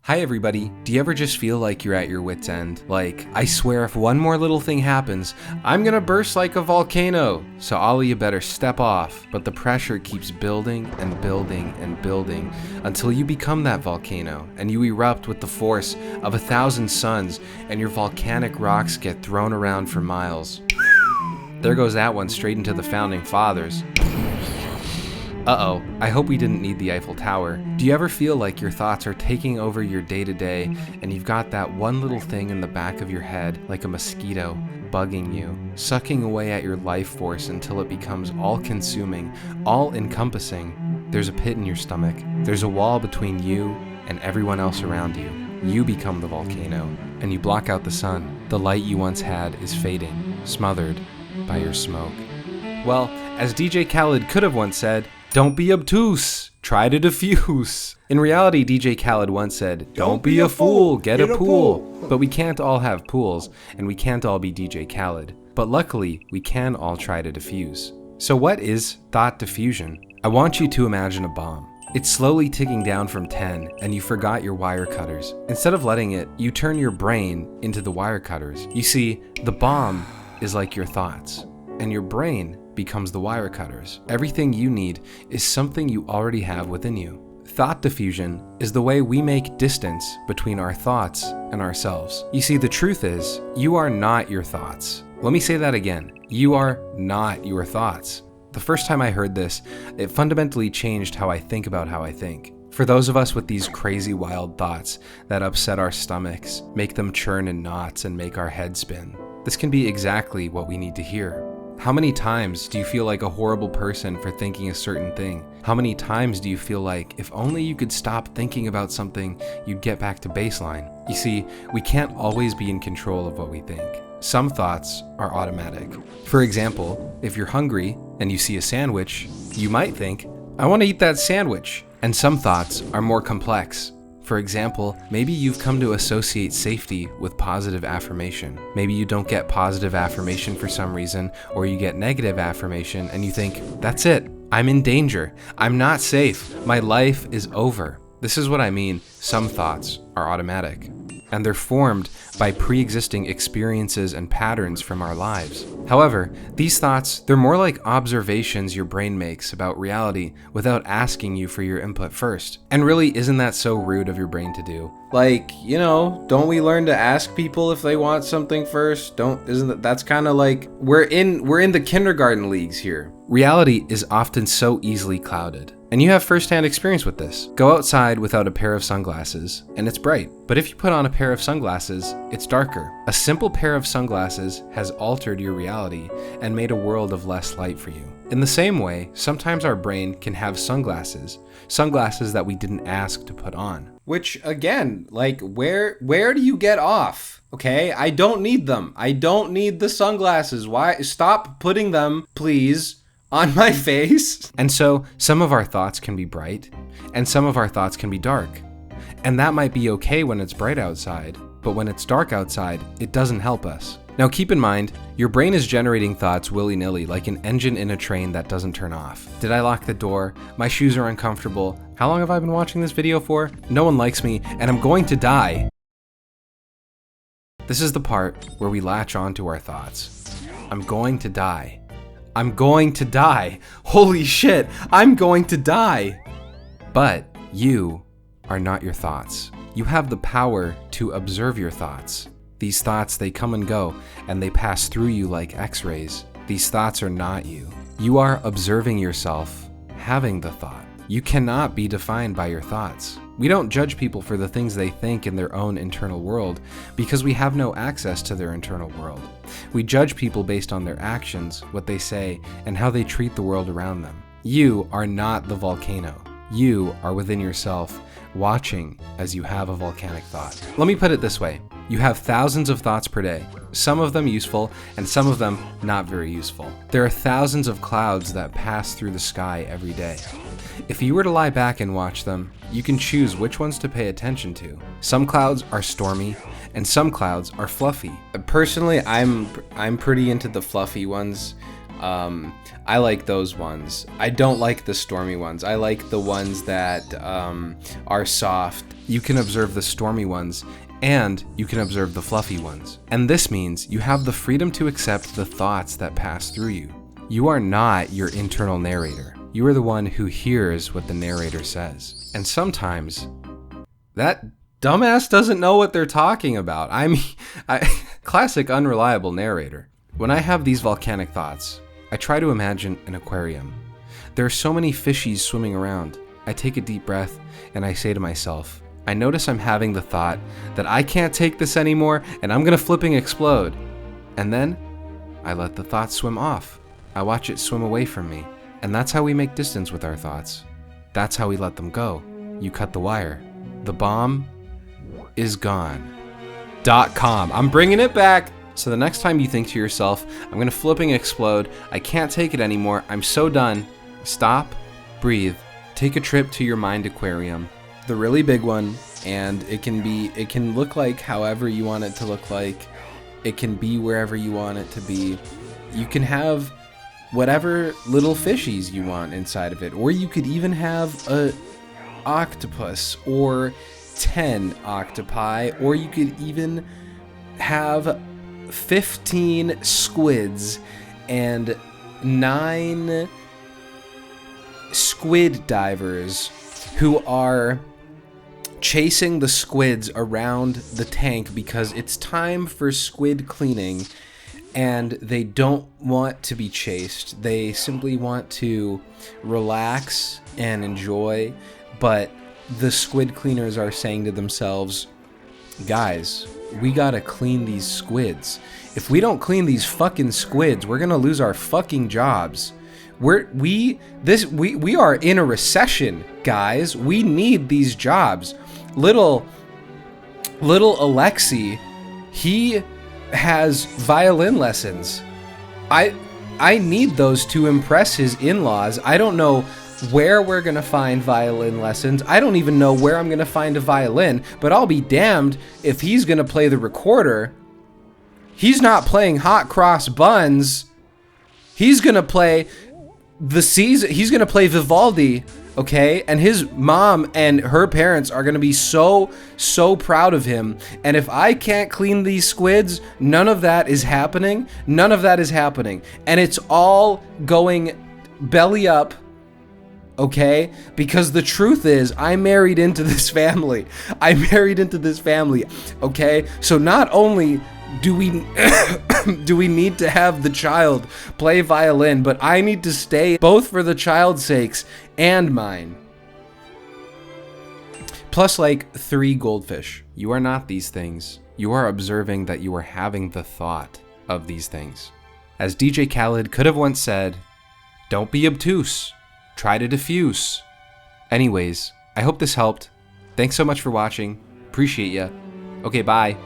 Hi everybody, do you ever just feel like you're at your wit's end? Like, I swear if one more little thing happens, I'm gonna burst like a volcano. So all of you better step off. But the pressure keeps building and building and building until you become that volcano and you erupt with the force of 1,000 suns and your volcanic rocks get thrown around for miles. There goes that one straight into the founding fathers. Uh-oh, I hope we didn't need the Eiffel Tower. Do you ever feel like your thoughts are taking over your day-to-day and you've got that one little thing in the back of your head, like a mosquito, bugging you, sucking away at your life force until it becomes all-consuming, all-encompassing? There's a pit in your stomach. There's a wall between you and everyone else around you. You become the volcano, and you block out the sun. The light you once had is fading, smothered by your smoke. Well, as DJ Khaled could have once said, don't be obtuse, try to diffuse. In reality, DJ Khaled once said, don't be a fool, get a pool. But we can't all have pools, and we can't all be DJ Khaled. But luckily, we can all try to diffuse. So what is thought diffusion? I want you to imagine a bomb. It's slowly ticking down from 10, and you forgot your wire cutters. Instead of letting it, you turn your brain into the wire cutters. You see, the bomb is like your thoughts, and your brain becomes the wire cutters. Everything you need is something you already have within you. Thought diffusion is the way we make distance between our thoughts and ourselves. You see, the truth is, you are not your thoughts. Let me say that again. You are not your thoughts. The first time I heard this, it fundamentally changed how I think about how I think. For those of us with these crazy wild thoughts that upset our stomachs, make them churn in knots and make our head spin, this can be exactly what we need to hear. How many times do you feel like a horrible person for thinking a certain thing? How many times do you feel like if only you could stop thinking about something, you'd get back to baseline? You see, we can't always be in control of what we think. Some thoughts are automatic. For example, if you're hungry and you see a sandwich, you might think, I want to eat that sandwich. And some thoughts are more complex. For example, maybe you've come to associate safety with positive affirmation. Maybe you don't get positive affirmation for some reason, or you get negative affirmation and you think, that's it, I'm in danger, I'm not safe, my life is over. This is what I mean, some thoughts are automatic, and they're formed by pre-existing experiences and patterns from our lives. However, these thoughts, they're more like observations your brain makes about reality without asking you for your input first. And really, isn't that so rude of your brain to do? Like, don't we learn to ask people if they want something first? That's kind of like, we're in the kindergarten leagues here. Reality is often so easily clouded. And you have firsthand experience with this. Go outside without a pair of sunglasses, and it's bright. But if you put on a pair of sunglasses, it's darker. A simple pair of sunglasses has altered your reality and made a world of less light for you. In the same way, sometimes our brain can have sunglasses that we didn't ask to put on. Which, again, like, where do you get off? Okay, I don't need them. I don't need the sunglasses. Why? Stop putting them, please, on my face. And so some of our thoughts can be bright and some of our thoughts can be dark. And that might be okay when it's bright outside, but when it's dark outside, it doesn't help us. Now keep in mind, your brain is generating thoughts willy-nilly like an engine in a train that doesn't turn off. Did I lock the door? My shoes are uncomfortable. How long have I been watching this video for? No one likes me and I'm going to die. This is the part where we latch onto our thoughts. I'm going to die. I'm going to die. Holy shit, I'm going to die. But you are not your thoughts. You have the power to observe your thoughts. These thoughts, they come and go, and they pass through you like x-rays. These thoughts are not you. You are observing yourself having the thought. You cannot be defined by your thoughts. We don't judge people for the things they think in their own internal world because we have no access to their internal world. We judge people based on their actions, what they say, and how they treat the world around them. You are not the volcano. You are within yourself, watching as you have a volcanic thought. Let me put it this way. You have thousands of thoughts per day, some of them useful and some of them not very useful. There are thousands of clouds that pass through the sky every day. If you were to lie back and watch them, you can choose which ones to pay attention to. Some clouds are stormy and some clouds are fluffy. Personally, I'm pretty into the fluffy ones. I like those ones. I don't like the stormy ones. I like the ones that are soft. You can observe the stormy ones, and you can observe the fluffy ones. And this means you have the freedom to accept the thoughts that pass through you. You are not your internal narrator. You are the one who hears what the narrator says. And sometimes that dumbass doesn't know what they're talking about. Classic unreliable narrator. When I have these volcanic thoughts, I try to imagine an aquarium. There are so many fishies swimming around. I take a deep breath and I say to myself, I notice I'm having the thought that I can't take this anymore and I'm gonna flipping explode. And then I let the thought swim off. I watch it swim away from me. And that's how we make distance with our thoughts. That's how we let them go. You cut the wire. The bomb is gone. .com. I'm bringing it back. So the next time you think to yourself, I'm gonna flipping explode, I can't take it anymore, I'm so done, stop, breathe, take a trip to your mind aquarium, the really big one, and it can look like however you want it to look like, it can be wherever you want it to be, you can have whatever little fishies you want inside of it, or you could even have a octopus, or 10 octopi, or you could even have 15 squids and 9 squid divers who are chasing the squids around the tank because it's time for squid cleaning and they don't want to be chased. They simply want to relax and enjoy, but the squid cleaners are saying to themselves, guys, we gotta clean these squids. If we don't clean these fucking squids, we're gonna lose our fucking jobs. We are in a recession, guys. We need these jobs. Little Alexi, he has violin lessons. I need those to impress his in-laws. I don't know where we're gonna find violin lessons. I don't even know where I'm gonna find a violin, but I'll be damned if he's gonna play the recorder. He's not playing Hot Cross Buns. He's gonna play he's gonna play Vivaldi, okay? And his mom and her parents are gonna be so proud of him. And if I can't clean these squids, none of that is happening. None of that is happening. And it's all going belly up, okay? Because the truth is, I married into this family. Okay? So not only do we need to have the child play violin, but I need to stay both for the child's sakes and mine. Plus like 3 goldfish. You are not these things. You are observing that you are having the thought of these things. As DJ Khaled could have once said, don't be obtuse. Try to diffuse. Anyways, I hope this helped. Thanks so much for watching. Appreciate ya. Okay, bye.